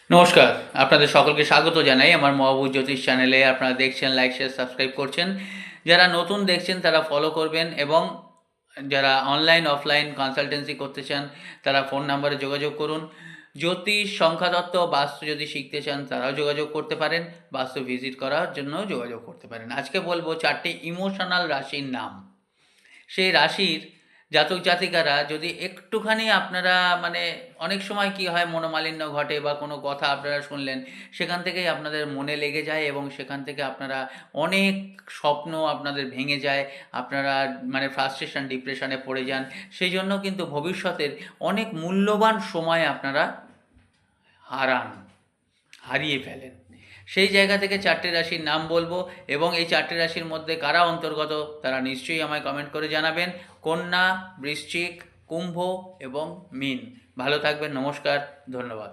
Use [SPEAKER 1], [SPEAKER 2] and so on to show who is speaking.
[SPEAKER 1] নমস্কার, আপনাদের সকলকে স্বাগত জানাই আমার মহাভূত জ্যোতিষ চ্যানেলে। আপনারা দেখছেন, লাইক, শেয়ার, সাবস্ক্রাইব করছেন। যারা নতুন দেখছেন তারা ফলো করবেন এবং যারা অনলাইন অফলাইন কনসালটেন্সি করতে চান তারা ফোন নাম্বারে যোগাযোগ করুন। জ্যোতিষ, সংখ্যাতত্ত্ব, বাস্তু যদি শিখতে চান তারাও যোগাযোগ করতে পারেন, বাস্তু ভিজিট করার জন্যও যোগাযোগ করতে পারেন। আজকে বলবো 4টি ইমোশনাল রাশির নাম। সেই রাশির জাতক জাতিকারা যদি একটুখানি আপনারা অনেক সময় কি হয়, মনোমালিন্য ঘটে বা কোনো কথা আপনারা শুনলেন সেখান থেকেই আপনাদের মনে লেগে যায় এবং সেখান থেকে আপনারা অনেক স্বপ্ন আপনাদের ভেঙে যায়, আপনারা ফ্রাস্ট্রেশন ডিপ্রেশনে পড়ে যান। সেই জন্য কিন্তু ভবিষ্যতের অনেক মূল্যবান সময় আপনারা হারিয়ে ফেলেন। সেই জায়গা থেকে 4টে রাশির নাম বলবো এবং এই 4টে রাশির মধ্যে কারা অন্তর্গত তারা নিশ্চয়ই আমায় কমেন্ট করে জানাবেন। কন্যা, বৃশ্চিক, কুম্ভ এবং মীন। ভালো থাকবেন, নমস্কার, ধন্যবাদ।